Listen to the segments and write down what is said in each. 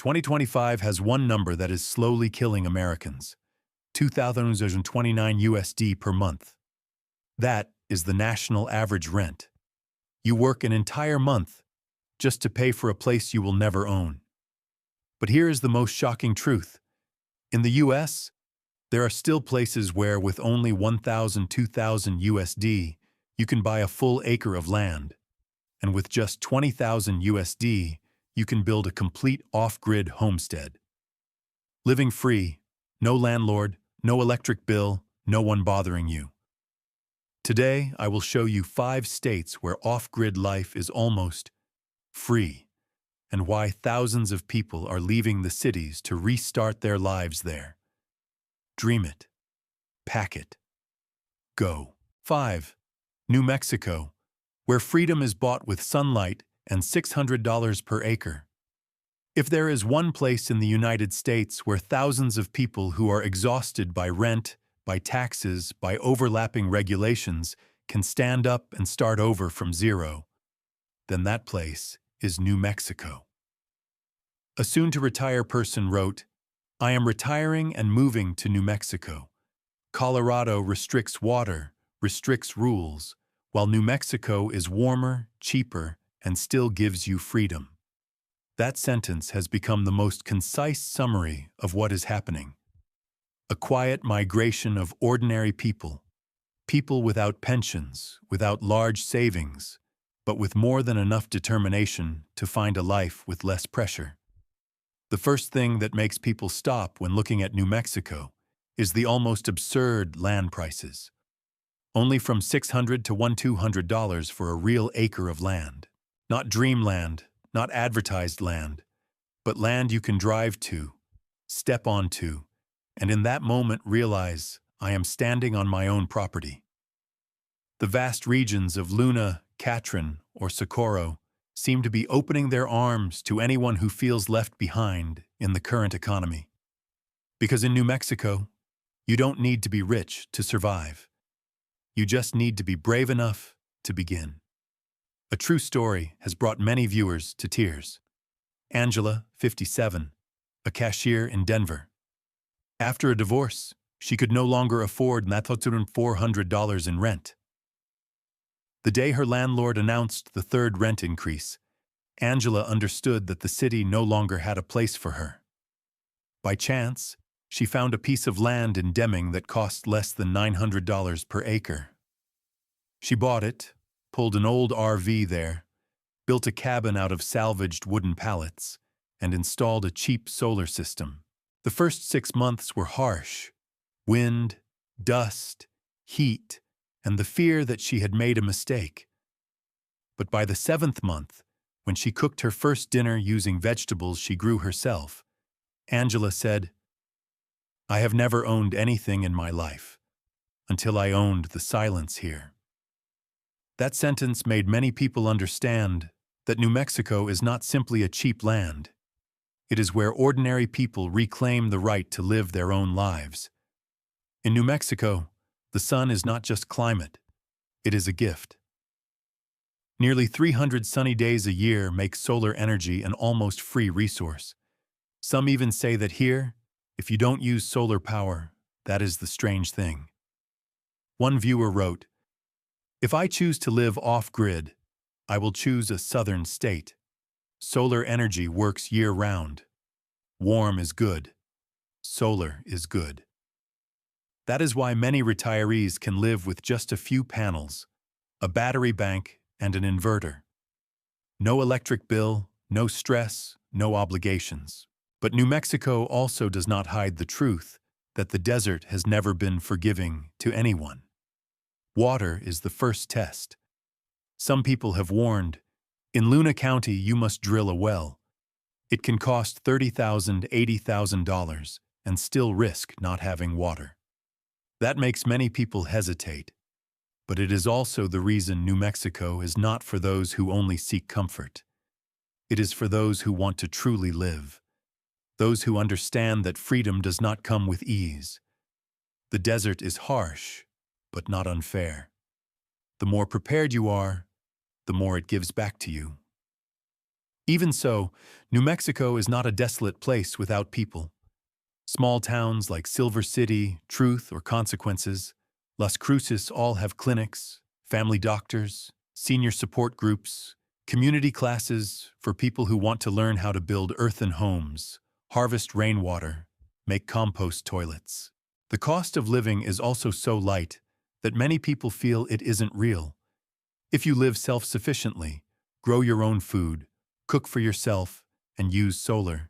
2025 has one number that is slowly killing Americans: 2,029 USD per month. That is the national average rent. You work an entire month just to pay for a place you will never own. But here is the most shocking truth. In the US, there are still places where with only 1,000, 2,000 USD, you can buy a full acre of land. And with just 20,000 USD, you can build a complete off-grid homestead. Living free, no landlord, no electric bill, no one bothering you. Today, I will show you 5 states where off-grid life is almost free, and why thousands of people are leaving the cities to restart their lives there. Dream it. Pack it. Go. 5. New Mexico, where freedom is bought with sunlight and $600 per acre. If there is one place in the United States where thousands of people who are exhausted by rent, by taxes, by overlapping regulations can stand up and start over from zero, then that place is New Mexico. A soon-to-retire person wrote, "I am retiring and moving to New Mexico. Colorado restricts water, restricts rules, while New Mexico is warmer, cheaper, and still gives you freedom." That sentence has become the most concise summary of what is happening. A quiet migration of ordinary people, people without pensions, without large savings, but with more than enough determination to find a life with less pressure. The first thing that makes people stop when looking at New Mexico is the almost absurd land prices. Only from $600 to $1,200 for a real acre of land. Not dreamland, not advertised land, but land you can drive to, step onto, and in that moment realize I am standing on my own property. The vast regions of Luna, Catron, or Socorro seem to be opening their arms to anyone who feels left behind in the current economy. Because in New Mexico, you don't need to be rich to survive. You just need to be brave enough to begin. A true story has brought many viewers to tears. Angela, 57, a cashier in Denver. After a divorce, she could no longer afford $400 in rent. The day her landlord announced the third rent increase, Angela understood that the city no longer had a place for her. By chance, she found a piece of land in Deming that cost less than $900 per acre. She bought it, pulled an old RV there, built a cabin out of salvaged wooden pallets, and installed a cheap solar system. The first 6 months were harsh. Wind, dust, heat, and the fear that she had made a mistake. But by the 7th month, when she cooked her first dinner using vegetables she grew herself, Angela said, "I have never owned anything in my life, until I owned the silence here." That sentence made many people understand that New Mexico is not simply a cheap land. It is where ordinary people reclaim the right to live their own lives. In New Mexico, the sun is not just climate, it is a gift. Nearly 300 sunny days a year make solar energy an almost free resource. Some even say that here, if you don't use solar power, that is the strange thing. One viewer wrote, "If I choose to live off-grid, I will choose a southern state. Solar energy works year-round. Warm is good. Solar is good." That is why many retirees can live with just a few panels, a battery bank, and an inverter. No electric bill, no stress, no obligations. But New Mexico also does not hide the truth that the desert has never been forgiving to anyone. Water is the first test. Some people have warned, in Luna County you must drill a well. It can cost $30,000, $80,000 and still risk not having water. That makes many people hesitate, but it is also the reason New Mexico is not for those who only seek comfort. It is for those who want to truly live, those who understand that freedom does not come with ease. The desert is harsh, but not unfair. The more prepared you are, the more it gives back to you. Even so, New Mexico is not a desolate place without people. Small towns like Silver City, Truth, or Consequences, Las Cruces all have clinics, family doctors, senior support groups, community classes for people who want to learn how to build earthen homes, harvest rainwater, make compost toilets. The cost of living is also so light that many people feel it isn't real. If you live self-sufficiently, grow your own food, cook for yourself, and use solar,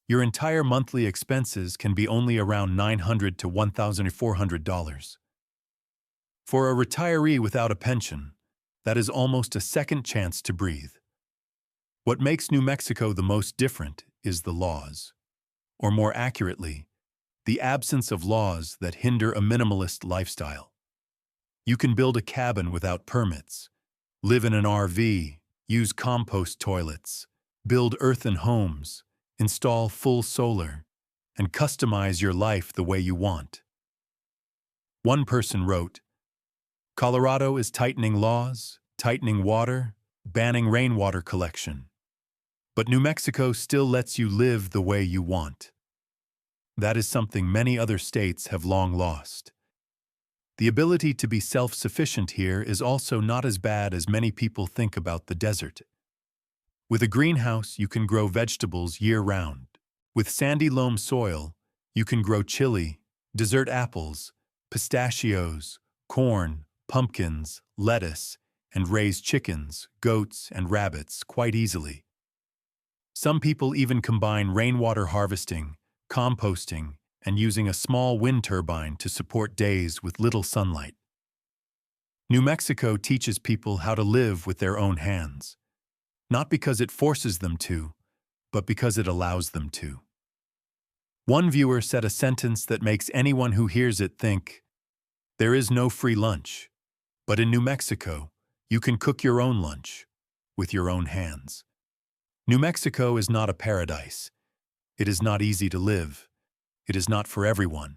your entire monthly expenses can be only around $900 to $1,400. For a retiree without a pension, that is almost a second chance to breathe. What makes New Mexico the most different is the laws, or more accurately, the absence of laws that hinder a minimalist lifestyle. You can build a cabin without permits, live in an RV, use compost toilets, build earthen homes, install full solar, and customize your life the way you want. One person wrote, "Colorado is tightening laws, tightening water, banning rainwater collection. But New Mexico still lets you live the way you want." That is something many other states have long lost. The ability to be self-sufficient here is also not as bad as many people think about the desert. With a greenhouse, you can grow vegetables year-round. With sandy loam soil, you can grow chili, dessert apples, pistachios, corn, pumpkins, lettuce, and raise chickens, goats, and rabbits quite easily. Some people even combine rainwater harvesting, composting, and using a small wind turbine to support days with little sunlight. New Mexico teaches people how to live with their own hands, not because it forces them to, but because it allows them to. One viewer said a sentence that makes anyone who hears it think, "There is no free lunch, but in New Mexico, you can cook your own lunch with your own hands." New Mexico is not a paradise. It is not easy to live. It is not for everyone.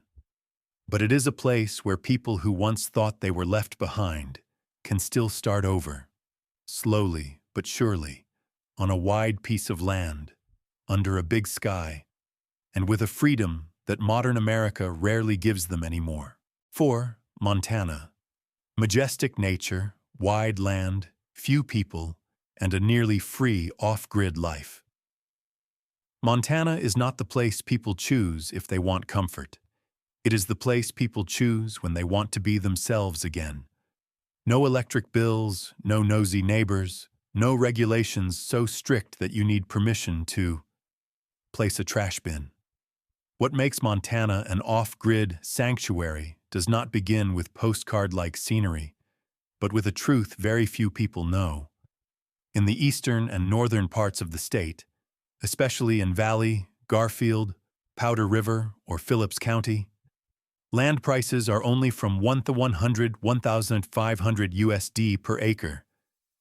But it is a place where people who once thought they were left behind can still start over, slowly but surely, on a wide piece of land, under a big sky, and with a freedom that modern America rarely gives them anymore. 4. Montana. Majestic nature, wide land, few people, and a nearly free off-grid life. Montana is not the place people choose if they want comfort. It is the place people choose when they want to be themselves again. No electric bills, no nosy neighbors, no regulations so strict that you need permission to place a trash bin. What makes Montana an off-grid sanctuary does not begin with postcard-like scenery, but with a truth very few people know. In the eastern and northern parts of the state, especially in Valley, Garfield, Powder River, or Phillips County, land prices are only from $1,500 USD per acre,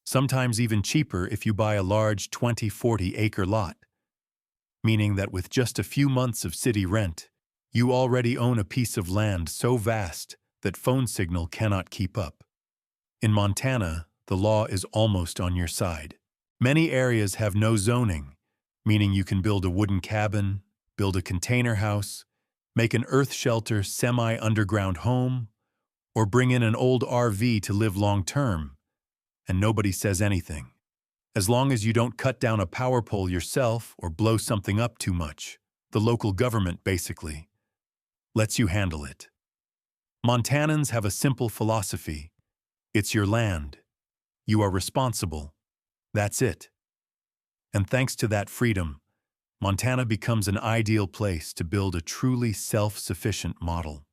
sometimes even cheaper if you buy a large 20-40 acre lot, meaning that with just a few months of city rent, you already own a piece of land so vast that phone signal cannot keep up. In Montana, the law is almost on your side. Many areas have no zoning, meaning you can build a wooden cabin, build a container house, make an earth shelter semi-underground home, or bring in an old RV to live long-term, and nobody says anything. As long as you don't cut down a power pole yourself or blow something up too much, the local government basically lets you handle it. Montanans have a simple philosophy. It's your land. You are responsible. That's it. And thanks to that freedom, Montana becomes an ideal place to build a truly self-sufficient model.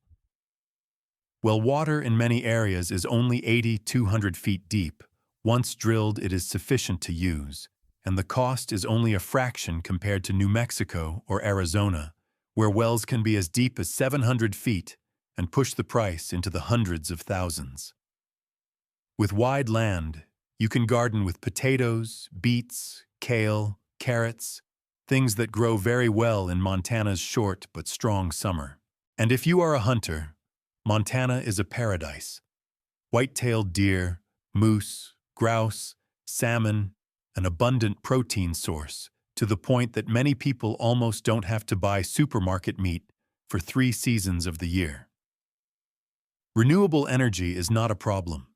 Well, water in many areas is only 80-200 feet deep. Once drilled, it is sufficient to use, and the cost is only a fraction compared to New Mexico or Arizona, where wells can be as deep as 700 feet and push the price into the hundreds of thousands. With wide land, you can garden with potatoes, beets, kale, carrots, things that grow very well in Montana's short but strong summer. And if you are a hunter, Montana is a paradise. White-tailed deer, moose, grouse, salmon, an abundant protein source, to the point that many people almost don't have to buy supermarket meat for 3 seasons of the year. Renewable energy is not a problem.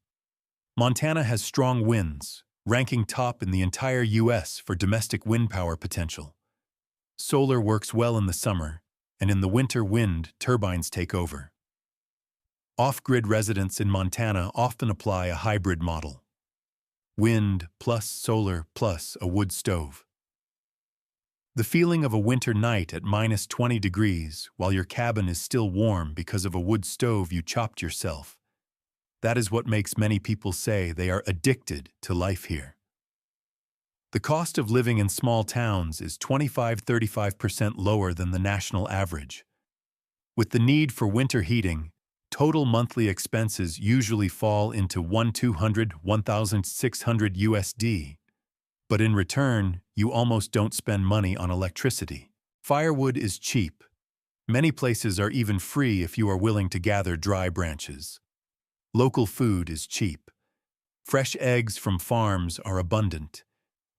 Montana has strong winds, ranking top in the entire U.S. for domestic wind power potential. Solar works well in the summer, and in the winter wind turbines take over. Off-grid residents in Montana often apply a hybrid model: wind plus solar plus a wood stove. The feeling of a winter night at -20 degrees while your cabin is still warm because of a wood stove you chopped yourself. That is what makes many people say they are addicted to life here. The cost of living in small towns is 25–35% lower than the national average. With the need for winter heating, total monthly expenses usually fall into $1,200–1,600 USD. But in return, you almost don't spend money on electricity. Firewood is cheap. Many places are even free if you are willing to gather dry branches. Local food is cheap. Fresh eggs from farms are abundant,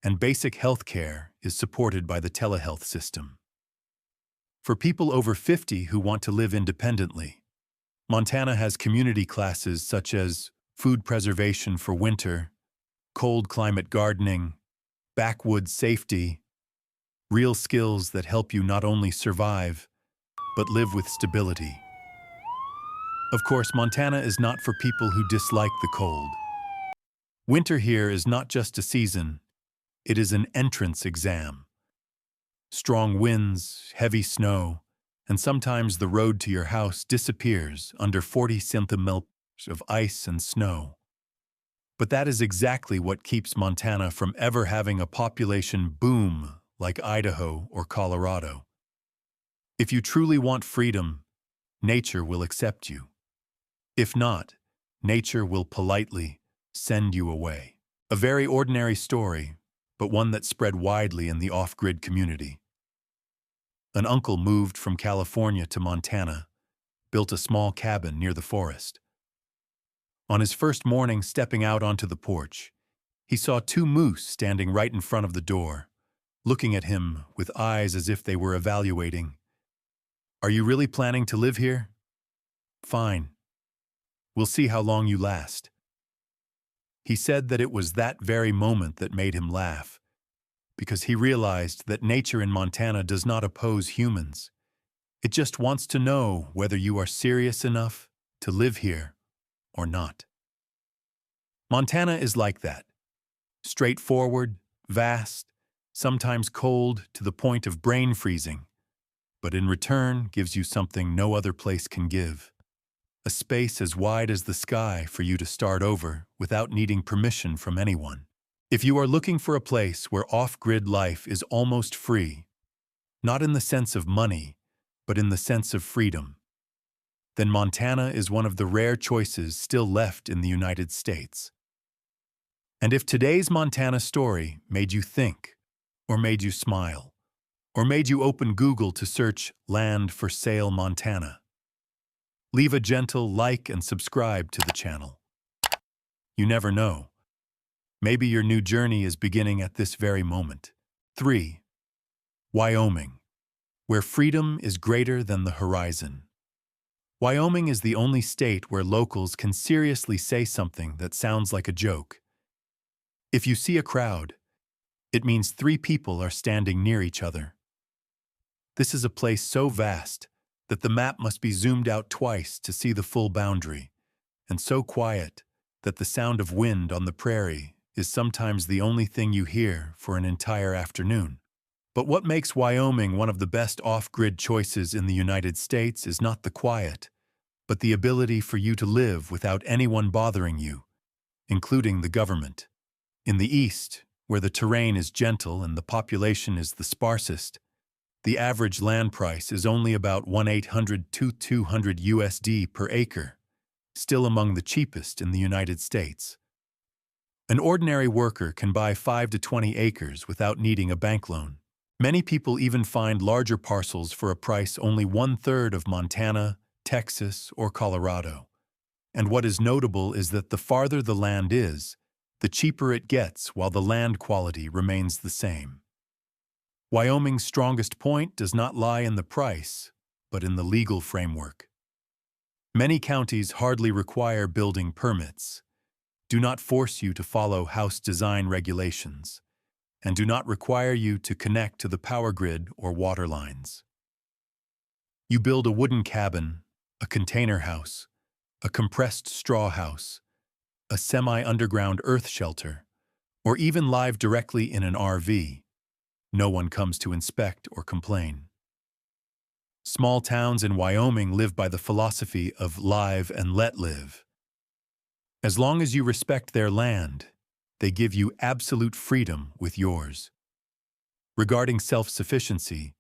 and basic health care is supported by the telehealth system. For people over 50 who want to live independently, Montana has community classes such as food preservation for winter, cold climate gardening, backwoods safety, real skills that help you not only survive, but live with stability. Of course, Montana is not for people who dislike the cold. Winter here is not just a season, it is an entrance exam. Strong winds, heavy snow, and sometimes the road to your house disappears under 40 centimeters of ice and snow. But that is exactly what keeps Montana from ever having a population boom like Idaho or Colorado. If you truly want freedom, nature will accept you. If not, nature will politely send you away. A very ordinary story, but one that spread widely in the off-grid community. An uncle moved from California to Montana, built a small cabin near the forest. On his first morning stepping out onto the porch, he saw 2 moose standing right in front of the door, looking at him with eyes as if they were evaluating. "Are you really planning to live here? Fine. We'll see how long you last." He said that it was that very moment that made him laugh, because he realized that nature in Montana does not oppose humans. It just wants to know whether you are serious enough to live here or not. Montana is like that. Straightforward, vast, sometimes cold to the point of brain freezing, but in return gives you something no other place can give. A space as wide as the sky for you to start over without needing permission from anyone. If you are looking for a place where off-grid life is almost free, not in the sense of money, but in the sense of freedom, then Montana is one of the rare choices still left in the United States. And if today's Montana story made you think, or made you smile, or made you open Google to search "Land for Sale Montana," leave a gentle like and subscribe to the channel. You never know. Maybe your new journey is beginning at this very moment. 3. Wyoming, where freedom is greater than the horizon. Wyoming is the only state where locals can seriously say something that sounds like a joke. If you see a crowd, it means 3 people are standing near each other. This is a place so vast that the map must be zoomed out twice to see the full boundary, and so quiet that the sound of wind on the prairie is sometimes the only thing you hear for an entire afternoon. But what makes Wyoming one of the best off-grid choices in the United States is not the quiet, but the ability for you to live without anyone bothering you, including the government. In the east, where the terrain is gentle and the population is the sparsest, the average land price is only about $1,800–2,200 USD per acre, still among the cheapest in the United States. An ordinary worker can buy 5 to 20 acres without needing a bank loan. Many people even find larger parcels for a price only 1/3 of Montana, Texas, or Colorado. And what is notable is that the farther the land is, the cheaper it gets while the land quality remains the same. Wyoming's strongest point does not lie in the price, but in the legal framework. Many counties hardly require building permits, do not force you to follow house design regulations, and do not require you to connect to the power grid or water lines. You build a wooden cabin, a container house, a compressed straw house, a semi-underground earth shelter, or even live directly in an RV. No one comes to inspect or complain. Small towns in Wyoming live by the philosophy of live and let live. As long as you respect their land, they give you absolute freedom with yours. Regarding self-sufficiency,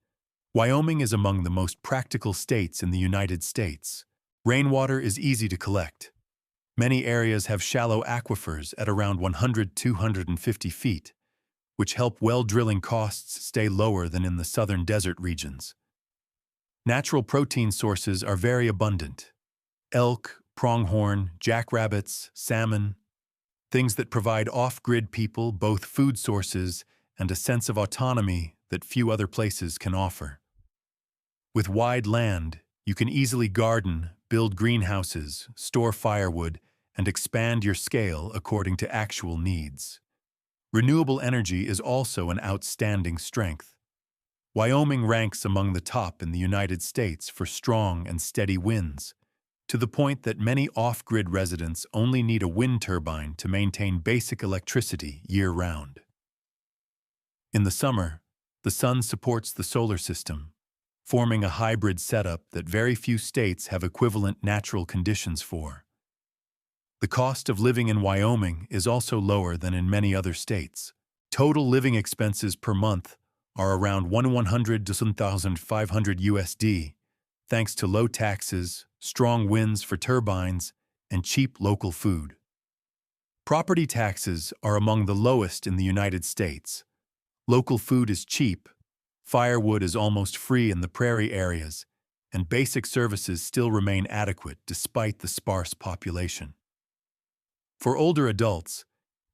Wyoming is among the most practical states in the United States. Rainwater is easy to collect. Many areas have shallow aquifers at around 100–250 feet, which help well drilling costs stay lower than in the southern desert regions. Natural protein sources are very abundant. Elk, pronghorn, jackrabbits, salmon, things that provide off-grid people both food sources and a sense of autonomy that few other places can offer. With wide land, you can easily garden, build greenhouses, store firewood, and expand your scale according to actual needs. Renewable energy is also an outstanding strength. Wyoming ranks among the top in the United States for strong and steady winds, to the point that many off-grid residents only need a wind turbine to maintain basic electricity year-round. In the summer, the sun supports the solar system, forming a hybrid setup that very few states have equivalent natural conditions for. The cost of living in Wyoming is also lower than in many other states. Total living expenses per month are around $1,100 to $1,500 USD, thanks to low taxes, strong winds for turbines, and cheap local food. Property taxes are among the lowest in the United States. Local food is cheap, firewood is almost free in the prairie areas, and basic services still remain adequate despite the sparse population. For older adults,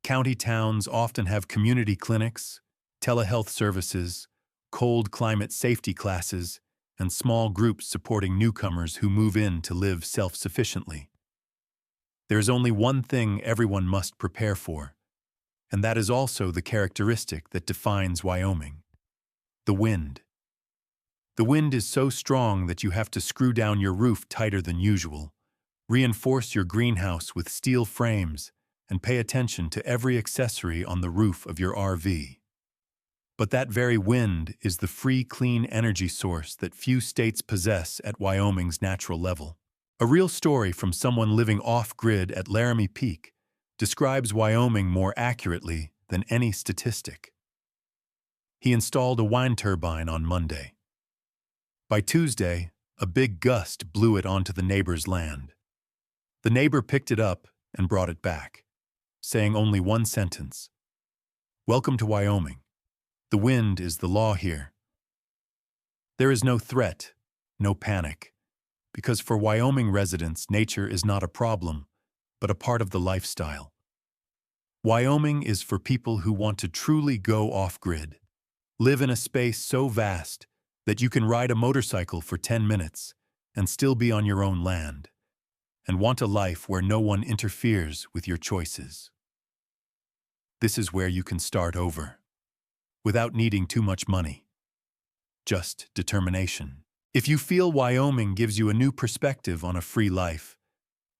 county towns often have community clinics, telehealth services, cold climate safety classes, and small groups supporting newcomers who move in to live self-sufficiently. There is only one thing everyone must prepare for, and that is also the characteristic that defines Wyoming: the wind. The wind is so strong that you have to screw down your roof tighter than usual, reinforce your greenhouse with steel frames, and pay attention to every accessory on the roof of your RV. But that very wind is the free, clean energy source that few states possess at Wyoming's natural level. A real story from someone living off-grid at Laramie Peak describes Wyoming more accurately than any statistic. He installed a wind turbine on Monday. By Tuesday, a big gust blew it onto the neighbor's land. The neighbor picked it up and brought it back, saying only one sentence: "Welcome to Wyoming. The wind is the law here." There is no threat, no panic, because for Wyoming residents, nature is not a problem, but a part of the lifestyle. Wyoming is for people who want to truly go off-grid, live in a space so vast that you can ride a motorcycle for 10 minutes and still be on your own land, and want a life where no one interferes with your choices. This is where you can start over, without needing too much money. Just determination. If you feel Wyoming gives you a new perspective on a free life,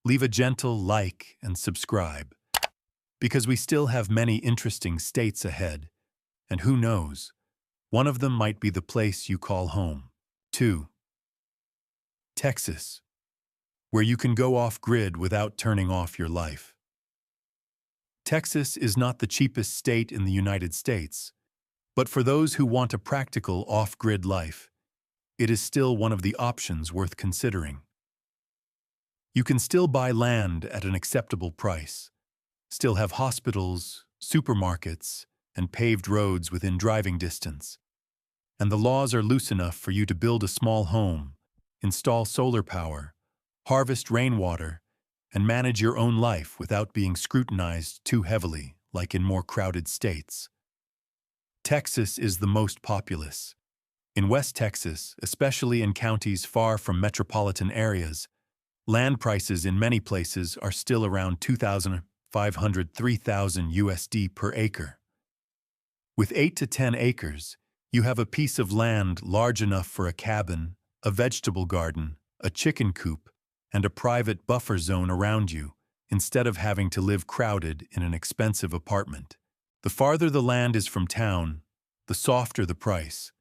leave a gentle like and subscribe, because we still have many interesting states ahead, and who knows, one of them might be the place you call home. 2. Texas, where you can go off-grid without turning off your life. Texas is not the cheapest state in the United States, but for those who want a practical off-grid life, it is still one of the options worth considering. You can still buy land at an acceptable price, still have hospitals, supermarkets, and paved roads within driving distance, and the laws are loose enough for you to build a small home, install solar power, harvest rainwater, and manage your own life without being scrutinized too heavily like in more crowded states. Texas is the most populous. In West Texas, especially in counties far from metropolitan areas, land prices in many places are still around $2,500 to $3,000 USD per acre. With 8 to 10 acres, you have a piece of land large enough for a cabin, a vegetable garden, a chicken coop, and a private buffer zone around you, instead of having to live crowded in an expensive apartment. The farther the land is from town, the softer the price.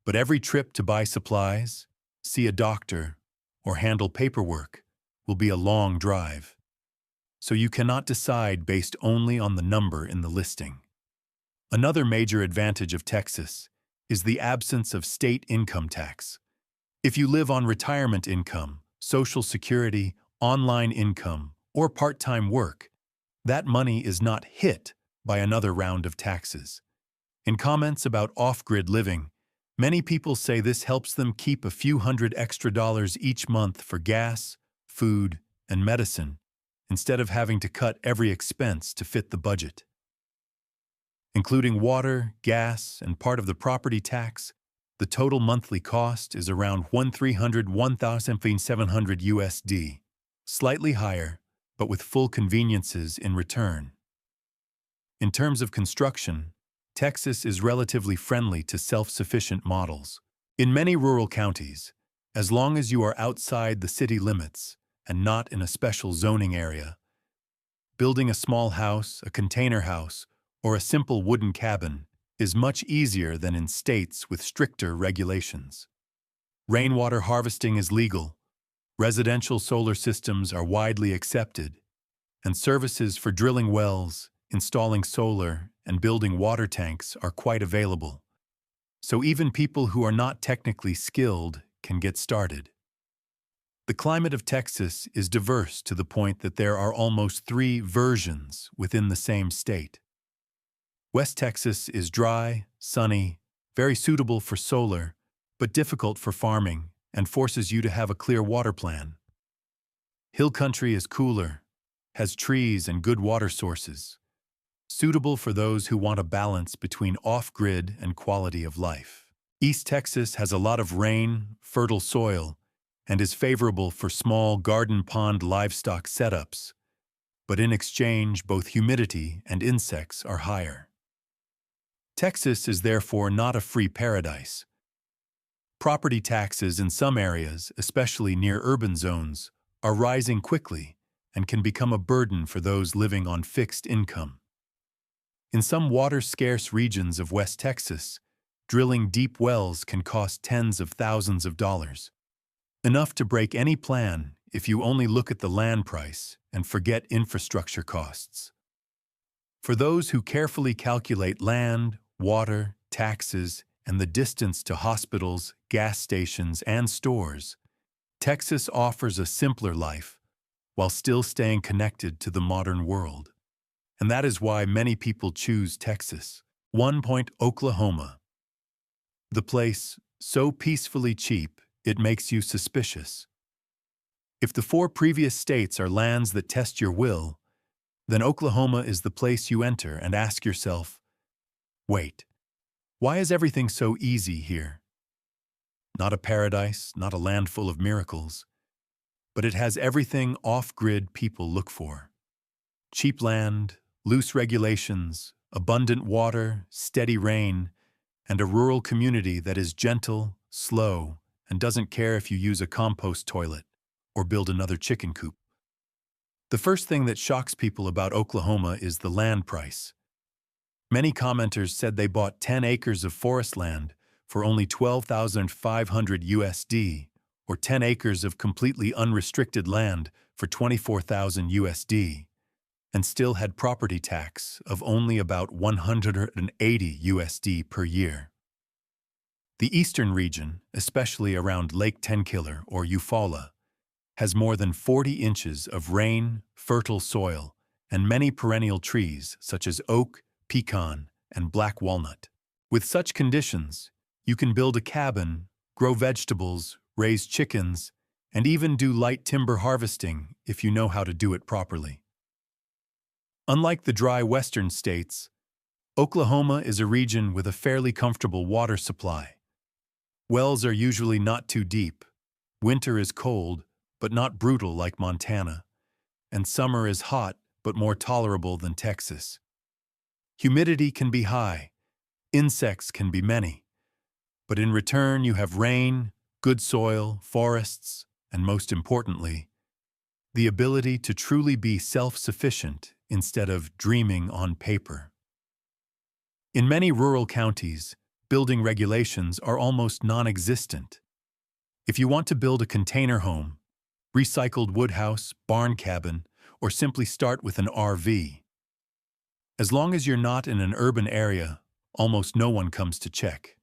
But every trip to buy supplies, see a doctor, or handle paperwork will be a long drive. So you cannot decide based only on the number in the listing. Another major advantage of Texas is the absence of state income tax. If you live on retirement income, Social Security, online income, or part-time work, that money is not hit by another round of taxes. In comments about off-grid living, many people say this helps them keep a few $100 extra each month for gas, food, and medicine, instead of having to cut every expense to fit the budget. Including water, gas, and part of the property tax, the total monthly cost is around $1,700 USD, slightly higher, but with full conveniences in return. In terms of construction, Texas is relatively friendly to self-sufficient models. In many rural counties, as long as you are outside the city limits and not in a special zoning area, building a small house, a container house, or a simple wooden cabin is much easier than in states with stricter regulations. Rainwater harvesting is legal, residential solar systems are widely accepted, and services for drilling wells, installing solar, and building water tanks are quite available. So even people who are not technically skilled can get started. The climate of Texas is diverse to the point that there are almost 3 versions within the same state. West Texas is dry, sunny, very suitable for solar, but difficult for farming and forces you to have a clear water plan. Hill country is cooler, has trees and good water sources, suitable for those who want a balance between off-grid and quality of life. East Texas has a lot of rain, fertile soil, and is favorable for small garden pond livestock setups, but in exchange both humidity and insects are higher. Texas is therefore not a free paradise. Property taxes in some areas, especially near urban zones, are rising quickly and can become a burden for those living on fixed income. In some water-scarce regions of West Texas, drilling deep wells can cost tens of thousands of dollars, enough to break any plan if you only look at the land price and forget infrastructure costs. For those who carefully calculate land, water, taxes, and the distance to hospitals, gas stations, and stores, Texas offers a simpler life while still staying connected to the modern world. And that is why many people choose Texas. Oklahoma. The place, so peacefully cheap, it makes you suspicious. If the 4 previous states are lands that test your will, then Oklahoma is the place you enter and ask yourself, wait, why is everything so easy here? Not a paradise, not a land full of miracles, but it has everything off-grid people look for. Cheap land, loose regulations, abundant water, steady rain, and a rural community that is gentle, slow, and doesn't care if you use a compost toilet or build another chicken coop. The first thing that shocks people about Oklahoma is the land price. Many commenters said they bought 10 acres of forest land for only $12,500 USD, or 10 acres of completely unrestricted land for $24,000 USD, and still had property tax of only about $180 USD per year. The eastern region, especially around Lake Tenkiller or Eufaula, has more than 40 inches of rain, fertile soil, and many perennial trees such as oak, pecan, and black walnut. With such conditions, you can build a cabin, grow vegetables, raise chickens, and even do light timber harvesting if you know how to do it properly. Unlike the dry western states, Oklahoma is a region with a fairly comfortable water supply. Wells are usually not too deep. Winter is cold, but not brutal like Montana. And summer is hot, but more tolerable than Texas. Humidity can be high. Insects can be many. But in return, you have rain, good soil, forests, and most importantly, the ability to truly be self-sufficient instead of dreaming on paper. In many rural counties, building regulations are almost non-existent. If you want to build a container home, recycled wood house, barn cabin, or simply start with an RV, as long as you're not in an urban area, almost no one comes to check.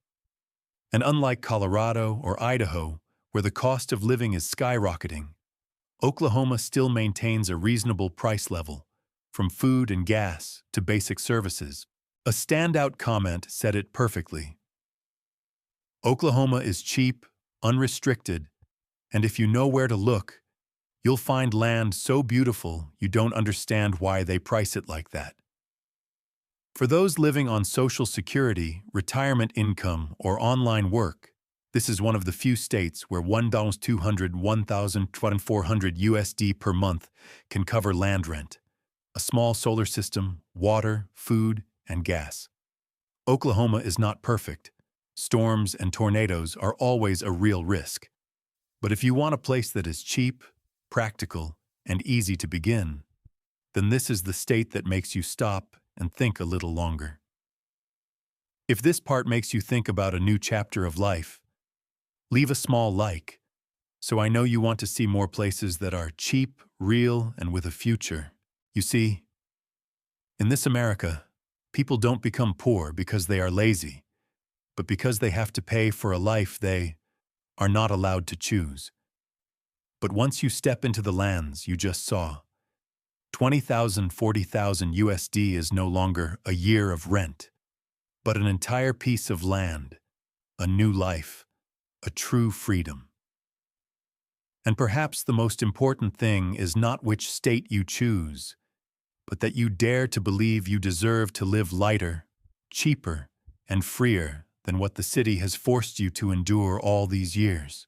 And unlike Colorado or Idaho, where the cost of living is skyrocketing, Oklahoma still maintains a reasonable price level, from food and gas to basic services. A standout comment said it perfectly. Oklahoma is cheap, unrestricted, and if you know where to look, you'll find land so beautiful you don't understand why they price it like that. For those living on Social Security, retirement income, or online work, this is one of the few states where $1,200, $1,400 USD per month can cover land rent, a small solar system, water, food, and gas. Oklahoma is not perfect. Storms and tornadoes are always a real risk. But if you want a place that is cheap, practical, and easy to begin, then this is the state that makes you stop and think a little longer. If this part makes you think about a new chapter of life, leave a small like, so I know you want to see more places that are cheap, real, and with a future. You see, in this America, people don't become poor because they are lazy, but because they have to pay for a life they are not allowed to choose. But once you step into the lands you just saw, $20,000, $40,000 USD is no longer a year of rent, but an entire piece of land, a new life, a true freedom. And perhaps the most important thing is not which state you choose, but that you dare to believe you deserve to live lighter, cheaper, and freer than what the city has forced you to endure all these years.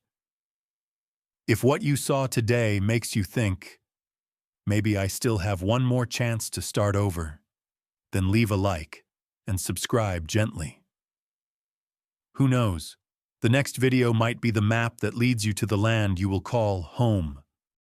If what you saw today makes you think, maybe I still have one more chance to start over, then leave a like and subscribe gently. Who knows? The next video might be the map that leads you to the land you will call home.